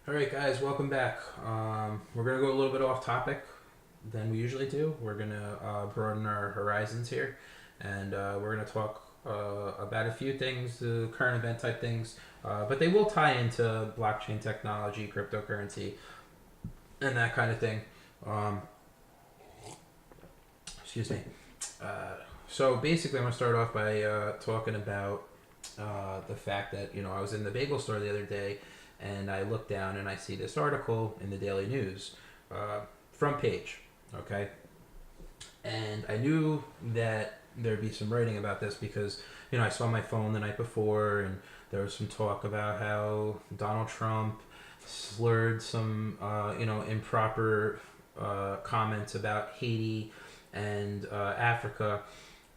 All right, guys, welcome back. We're going to go a little bit off topic than we usually do. We're going to broaden our horizons here, and we're going to talk about a few things, current event type things, but they will tie into blockchain technology, cryptocurrency, and that kind of thing. Um, excuse me. Uh, so basically, I'm going to start off by talking about the fact that I was in the bagel store the other day, and I look down and I see this article in the Daily News, front page. Okay, and I knew that there'd be some writing about this because I saw my phone the night before, and there was some talk about how Donald Trump slurred some improper comments about Haiti and Africa,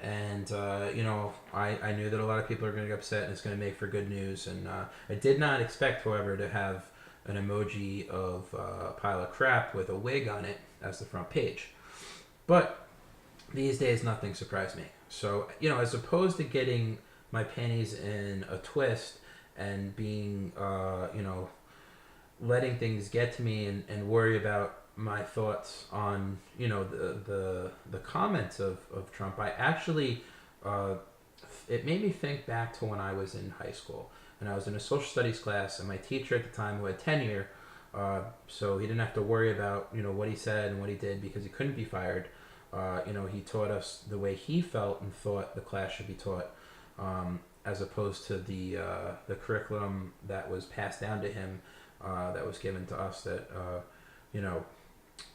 and I knew that a lot of people are going to get upset and it's going to make for good news. And I did not expect, however, to have an emoji of a pile of crap with a wig on it as the front page. But these days, nothing surprised me. So as opposed to getting my panties in a twist and being letting things get to me and worry about my thoughts on the comments of Trump, I actually uh, it made me think back to when I was in high school and I was in a social studies class, and my teacher at the time, who had tenure, so he didn't have to worry about what he said and what he did because he couldn't be fired. He taught us the way he felt and thought the class should be taught, as opposed to the curriculum that was passed down to him, that was given to us, that you know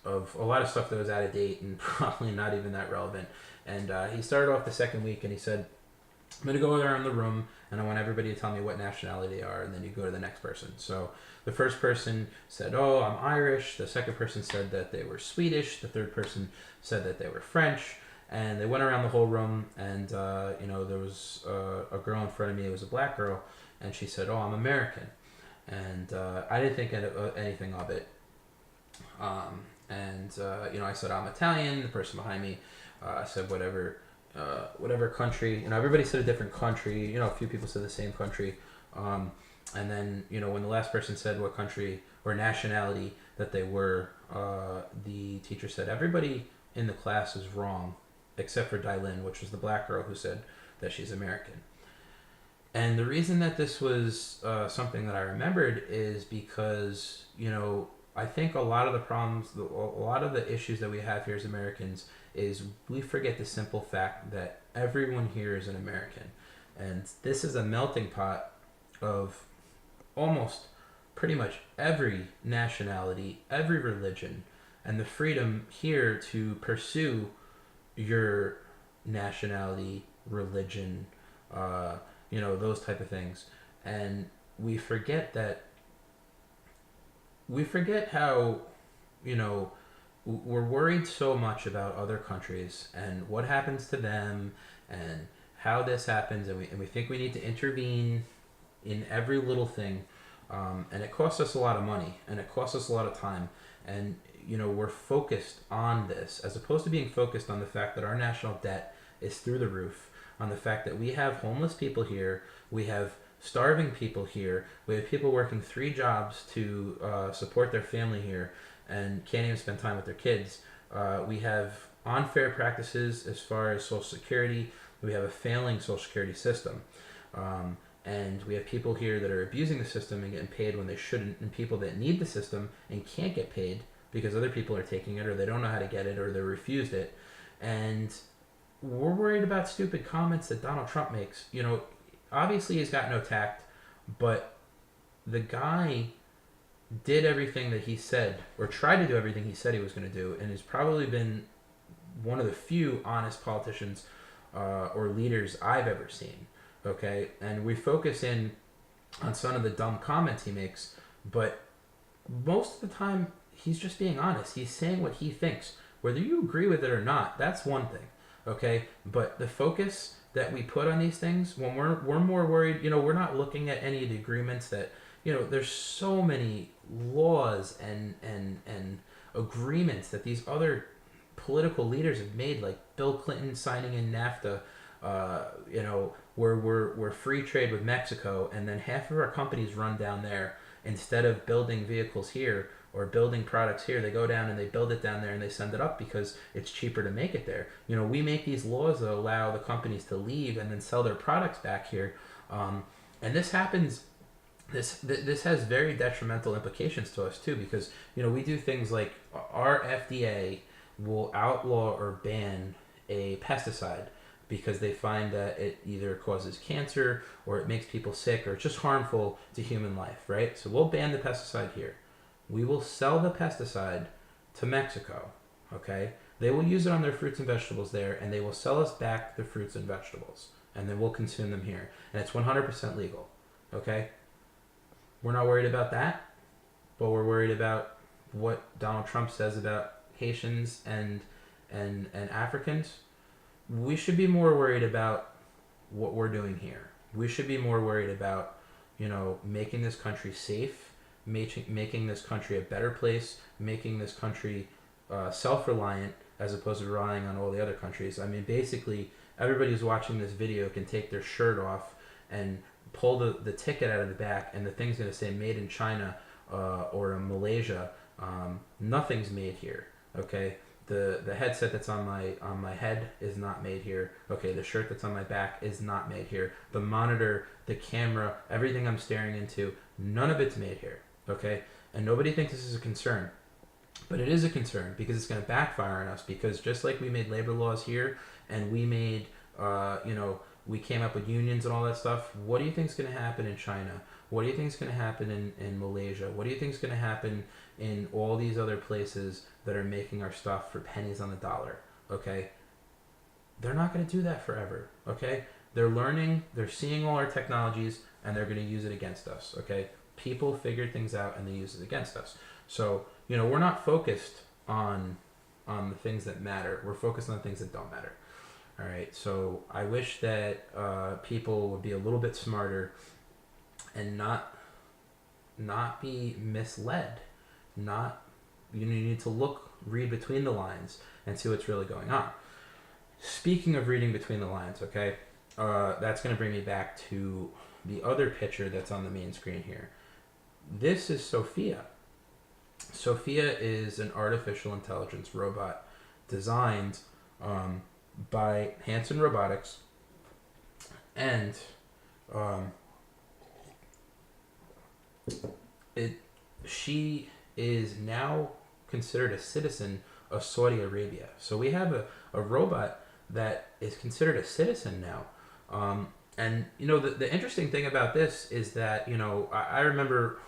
of a lot of stuff that was out of date and probably not even that relevant. And he started off the second week and he said, I'm going to go around the room and I want everybody to tell me what nationality they are, and then you go to the next person. So the first person said, "Oh, I'm Irish." The second person said that they were Swedish. The third person said that they were French. And they went around the whole room, and there was a girl in front of me. It was a black girl, and she said, "Oh, I'm American." And I didn't think anything of it. I said, "I'm Italian." The person behind me said whatever country. Everybody said a different country. A few people said the same country. And then when the last person said what country or nationality that they were, the teacher said everybody in the class is wrong except for Dylin, which was the black girl who said that she's American. And the reason that this was something that I remembered is because I think a lot of the problems, a lot of the issues that we have here as Americans is we forget the simple fact that everyone here is an American. And this is a melting pot of almost pretty much every nationality, every religion, and the freedom here to pursue your nationality, religion, those type of things. And we forget that we forget how you know we're worried so much about other countries and what happens to them and how this happens, and we think we need to intervene in every little thing, and it costs us a lot of money and it costs us a lot of time, and we're focused on this as opposed to being focused on the fact that our national debt is through the roof, on the fact that we have homeless people here, we have starving people here, we have people working three jobs to support their family here and can't even spend time with their kids. We have unfair practices as far as Social Security. We have a failing Social Security system. And we have people here that are abusing the system and getting paid when they shouldn't, and people that need the system and can't get paid because other people are taking it, or they don't know how to get it, or they refused it. And we're worried about stupid comments that Donald Trump makes. Obviously he's got no tact, but the guy did everything that he said, or tried to do everything he said he was going to do, and has probably been one of the few honest politicians or leaders I've ever seen. Okay, and we focus in on some of the dumb comments he makes, but most of the time he's just being honest. He's saying what he thinks. Whether you agree with it or not, that's one thing. Okay, but the focus that we put on these things, when we're more worried, we're not looking at any of the agreements that there's so many laws and agreements that these other political leaders have made, like Bill Clinton signing in NAFTA, where we're free trade with Mexico, and then half of our companies run down there, instead of building vehicles here or building products here, they go down and they build it down there and they send it up because it's cheaper to make it there. We make these laws that allow the companies to leave and then sell their products back here, and this happens. This has very detrimental implications to us too, because we do things like our FDA will outlaw or ban a pesticide because they find that it either causes cancer or it makes people sick or it's just harmful to human life, right? So we'll ban the pesticide here. We will sell the pesticide to Mexico, okay? They will use it on their fruits and vegetables there, and they will sell us back the fruits and vegetables, and then we'll consume them here. And it's 100% legal, okay? We're not worried about that, but we're worried about what Donald Trump says about Haitians and Africans. We should be more worried about what we're doing here. We should be more worried about, making this country safe, making this country a better place, making this country self-reliant as opposed to relying on all the other countries. I mean, basically, everybody who's watching this video can take their shirt off and pull the ticket out of the back, and the thing's going to say made in China or in Malaysia. Nothing's made here, okay? The headset that's on my head is not made here. Okay, the shirt that's on my back is not made here. The monitor, the camera, everything I'm staring into, none of it's made here. Okay, and nobody thinks this is a concern, but it is a concern because it's going to backfire on us. Because just like we made labor laws here, and we made, we came up with unions and all that stuff. What do you think is going to happen in China? What do you think is going to happen in Malaysia? What do you think is going to happen in all these other places that are making our stuff for pennies on the dollar? Okay, they're not going to do that forever. Okay, they're learning, they're seeing all our technologies, and they're going to use it against us. Okay, people figured things out and they use it against us. So we're not focused on the things that matter. We're focused on things that don't matter. All right, so I wish that people would be a little bit smarter and not be misled. You need to read between the lines and see what's really going on. Speaking of reading between the lines, okay, that's going to bring me back to the other picture that's on the main screen here. This is Sophia. Sophia is an artificial intelligence robot designed by Hanson Robotics, and she is now considered a citizen of Saudi Arabia. So we have a robot that is considered a citizen now. And the interesting thing about this is that I remember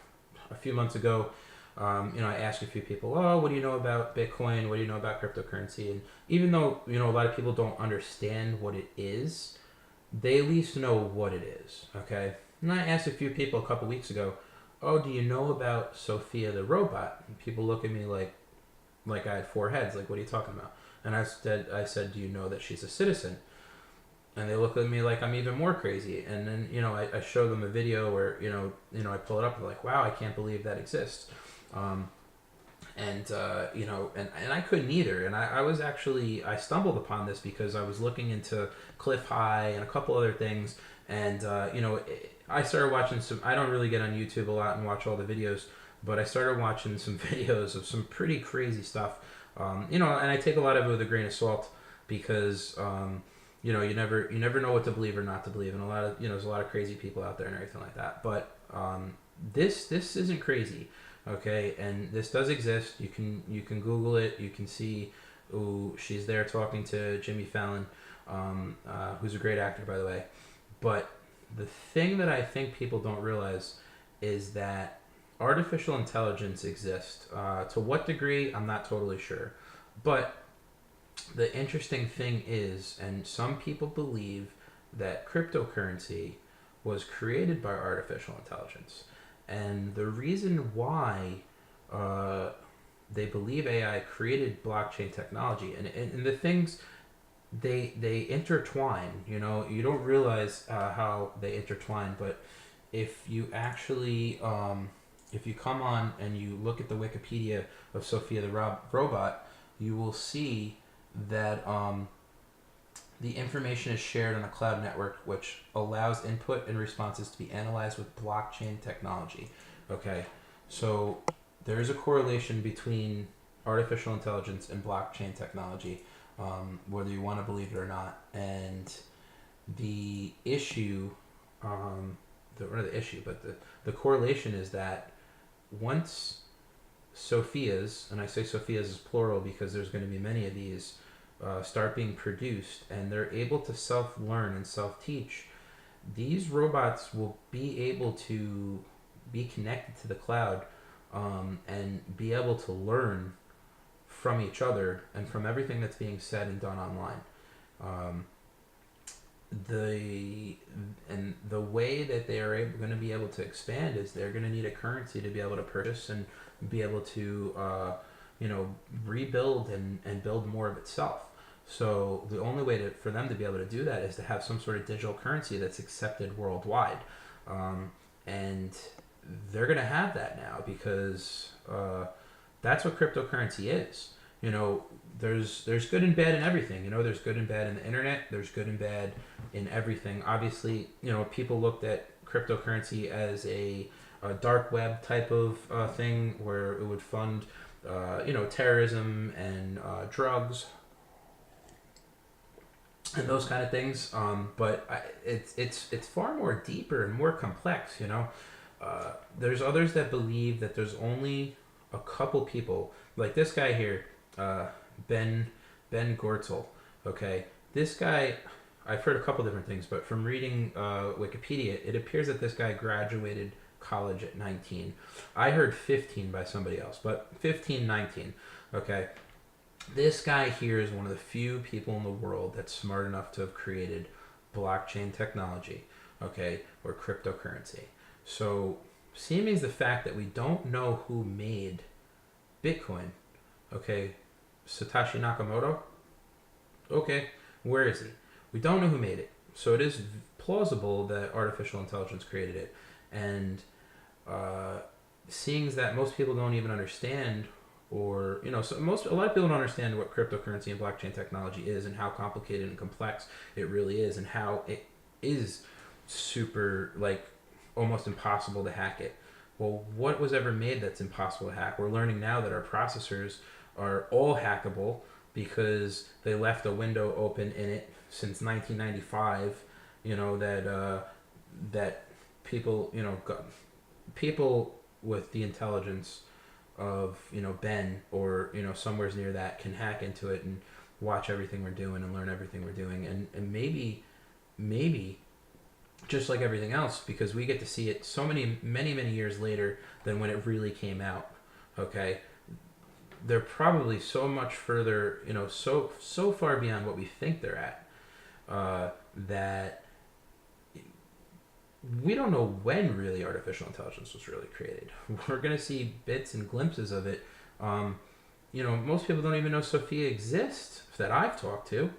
a few months ago, I asked a few people, oh, what do you know about Bitcoin? What do you know about cryptocurrency? And even though a lot of people don't understand what it is, they at least know what it is. Okay. And I asked a few people a couple weeks ago, oh, do you know about Sophia the robot? And people look at me like I had four heads. Like, what are you talking about? And I said, do you know that she's a citizen? And they look at me like I'm even more crazy. And then, I show them a video where, I pull it up and they're like, wow, I can't believe that exists. And I couldn't either. And I stumbled upon this because I was looking into Cliff High and a couple other things. And, I started watching I don't really get on YouTube a lot and watch all the videos, but I started watching some videos of some pretty crazy stuff. And I take a lot of it with a grain of salt because, you never know what to believe or not to believe. And a lot of, there's a lot of crazy people out there and everything like that. But, this isn't crazy. Okay. And this does exist. You can Google it. You can see, she's there talking to Jimmy Fallon, who's a great actor, by the way. But the thing that I think people don't realize is that artificial intelligence exists. To what degree, I'm not totally sure. But the interesting thing is, and some people believe that cryptocurrency was created by artificial intelligence. And the reason why they believe AI created blockchain technology, and the things, they intertwine. You don't realize how they intertwine, but if you actually if you come on and you look at the Wikipedia of Sophia the robot, you will see that the information is shared on a cloud network, which allows input and responses to be analyzed with blockchain technology. Okay, so there is a correlation between artificial intelligence and blockchain technology, whether you want to believe it or not. And the issue, or not the issue, but the correlation is that once Sophias, and I say Sophias is plural because there's going to be many of these, start being produced and they're able to self learn and self teach, these robots will be able to be connected to the cloud, and be able to learn from each other and from everything that's being said and done online. Um, the the way that they are going to be able to expand is they're going to need a currency to be able to purchase and be able to rebuild and build more of itself. So the only way for them to be able to do that is to have some sort of digital currency that's accepted worldwide, and they're going to have that now because that's what cryptocurrency is. There's good and bad in everything. There's good and bad in the internet. There's good and bad in everything. Obviously, people looked at cryptocurrency as a dark web type of thing where it would fund, terrorism and drugs and those kind of things. It's far more deeper and more complex. There's others that believe that there's only a couple people, like this guy here, Ben Gortzel. Okay, this guy, I've heard a couple different things, but from reading Wikipedia, it appears that this guy graduated college at 19. I heard 15 by somebody else, but 15, 19. Okay, this guy here is one of the few people in the world that's smart enough to have created blockchain technology, okay, or cryptocurrency. So, seeming the fact that we don't know who made Bitcoin, okay, Satoshi Nakamoto, okay, where is he? We don't know who made it. So it is plausible that artificial intelligence created it. And seeing that most people don't even understand, or a lot of people don't understand what cryptocurrency and blockchain technology is and how complicated and complex it really is, and how it is super, like, almost impossible to hack it. Well, what was ever made that's impossible to hack? We're learning now that our processors are all hackable because they left a window open in it since 1995. That people, people with the intelligence of Ben, or somewhere near that, can hack into it and watch everything we're doing and learn everything we're doing, and maybe just like everything else, because we get to see it so many years later than when it really came out. Okay, they're probably so much further, so far beyond what we think they're at, that we don't know when really artificial intelligence was really created. We're going to see bits and glimpses of it. Most people don't even know Sophia exists that I've talked to.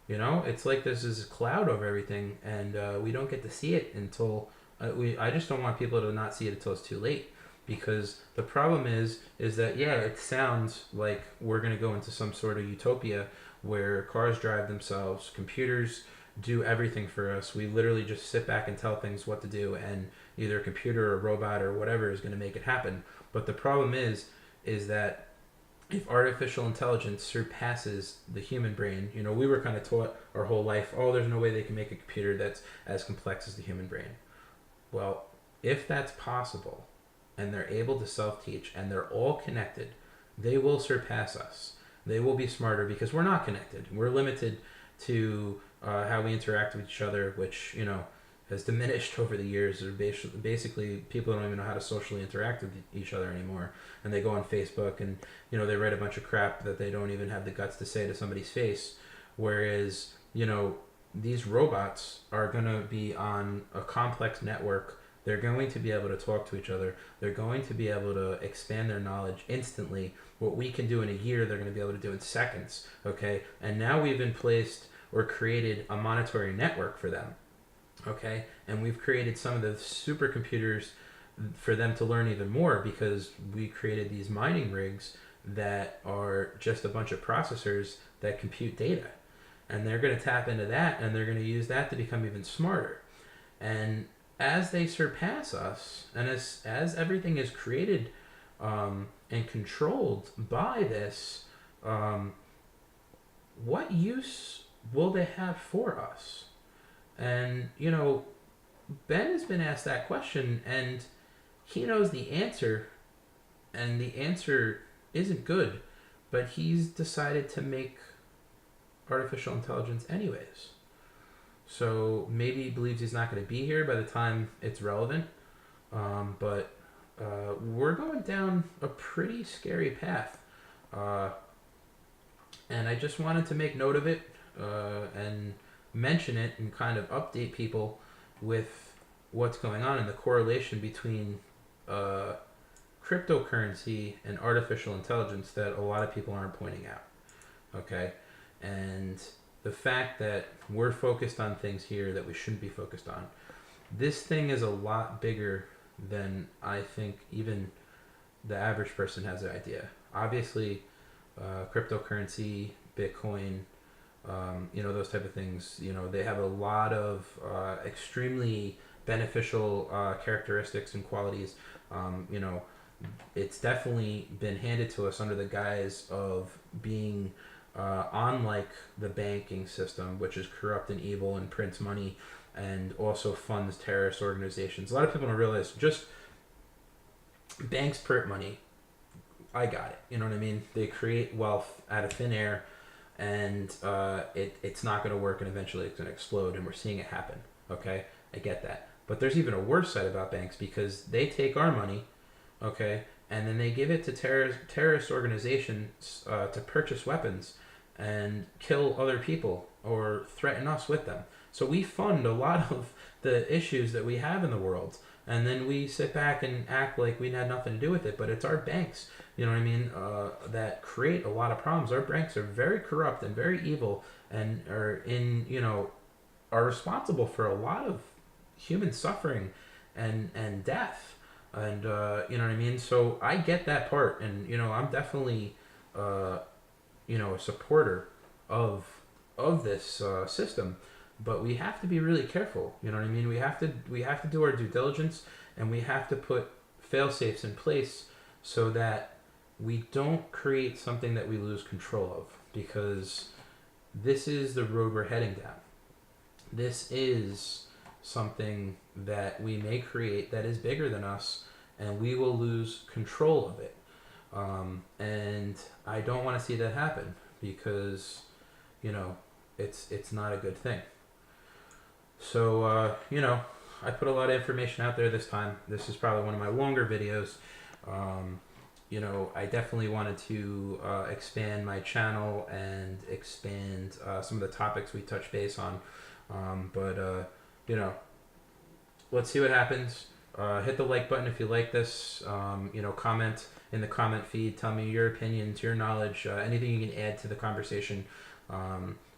It's like there's this cloud over everything, and we don't get to see it until I just don't want people to not see it until it's too late. Because the problem is that, yeah, it sounds like we're going to go into some sort of utopia where cars drive themselves, computers do everything for us. We literally just sit back and tell things what to do, and either a computer or a robot or whatever is going to make it happen. But the problem is that if artificial intelligence surpasses the human brain, we were kind of taught our whole life, oh, there's no way they can make a computer that's as complex as the human brain. Well, if that's possible, and they're able to self-teach, and they're all connected, they will surpass us. They will be smarter because we're not connected. We're limited to how we interact with each other, which, has diminished over the years. Basically, people don't even know how to socially interact with each other anymore. And they go on Facebook and, they write a bunch of crap that they don't even have the guts to say to somebody's face. Whereas, these robots are going to be on a complex network. They're going to be able to talk to each other. They're going to be able to expand their knowledge instantly. What we can do in a year, they're going to be able to do in seconds. Okay? And now we've been placed or created a monetary network for them. Okay? And we've created some of the supercomputers for them to learn even more, because we created these mining rigs that are just a bunch of processors that compute data. And they're going to tap into that, and they're going to use that to become even smarter. And as they surpass us, and as everything is created and controlled by this, um, what use will they have for us? And Ben has been asked that question, and he knows the answer, and the answer isn't good, but he's decided to make artificial intelligence anyways. So maybe he believes he's not going to be here by the time it's relevant, but we're going down a pretty scary path. Uh, and I just wanted to make note of it and mention it and kind of update people with what's going on and the correlation between uh, cryptocurrency and artificial intelligence that a lot of people aren't pointing out. Okay, and the fact that we're focused on things here that we shouldn't be focused on. This thing is a lot bigger than I think even the average person has an idea. Obviously, cryptocurrency, Bitcoin, those type of things, they have a lot of extremely beneficial characteristics and qualities. It's definitely been handed to us under the guise of being unlike the banking system, which is corrupt and evil and prints money and also funds terrorist organizations. A lot of people don't realize just banks print money. I got it. You know what I mean? They create wealth out of thin air, and it's not going to work, and eventually it's going to explode, and we're seeing it happen. Okay? I get that. But there's even a worse side about banks because they take our money, okay, and then they give it to terrorist organizations to purchase weapons and kill other people or threaten us with them. So we fund a lot of the issues that we have in the world, and then we sit back and act like we had nothing to do with it. But it's our banks, you know what I mean, that create a lot of problems. Our banks are very corrupt and very evil, and are responsible for a lot of human suffering and death, and you know what I mean. So I get that part, and I'm definitely a supporter of this system, but we have to be really careful. You know what I mean? We have to do our due diligence, and we have to put fail safes in place so that we don't create something that we lose control of, because this is the road we're heading down. This is something that we may create that is bigger than us, and we will lose control of it. And I don't want to see that happen, because it's not a good thing. So I put a lot of information out there this time. This is probably one of my longer videos. I definitely wanted to expand my channel and expand some of the topics we touch base on. But let's see what happens. Hit the like button if you like this. Comment in the comment feed. Tell me your opinions, your knowledge, anything you can add to the conversation.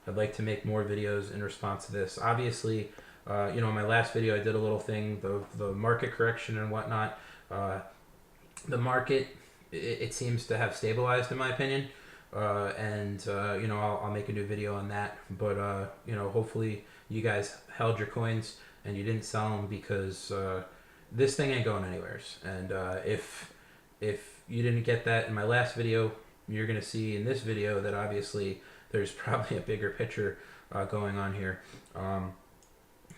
I'd like to make more videos in response to this. Obviously, in my last video I did a little thing, the market correction and whatnot. The market, it seems to have stabilized in my opinion. I'll make a new video on that. But hopefully you guys held your coins and you didn't sell them, because this thing ain't going anywheres. And if you didn't get that in my last video, you're gonna see in this video that obviously there's probably a bigger picture going on here.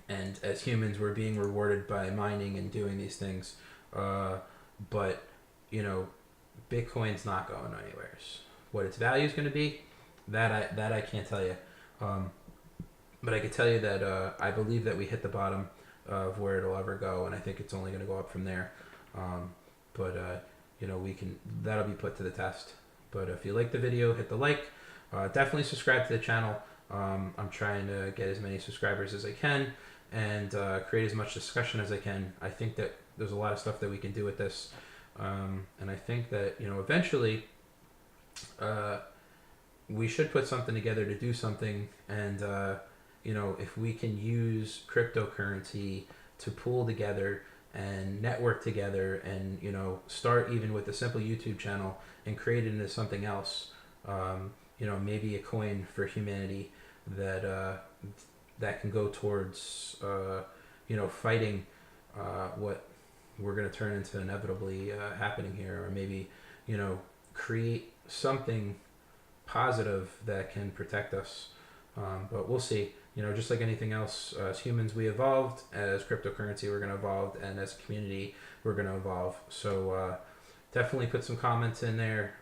And as humans, we're being rewarded by mining and doing these things. But Bitcoin's not going anywheres. What its value is going to be, that I can't tell you. But I can tell you that I believe that we hit the bottom of where it'll ever go, and I think it's only going to go up from there. That'll be put to the test. But if you like the video, hit the like. Definitely subscribe to the channel. I'm trying to get as many subscribers as I can and create as much discussion as I can. I think that there's a lot of stuff that we can do with this. And I think that, eventually we should put something together to do something. And, if we can use cryptocurrency to pool together and network together and, start even with a simple YouTube channel and create it into something else, maybe a coin for humanity that can go towards, fighting what we're going to turn into inevitably happening here, or maybe, create something positive that can protect us. But we'll see. Just like anything else, as humans, we evolved. As cryptocurrency, we're going to evolve, and as a community, we're going to evolve. So definitely put some comments in there.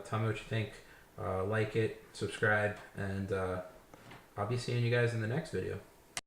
Tell me what you think. Like it, subscribe, and I'll be seeing you guys in the next video.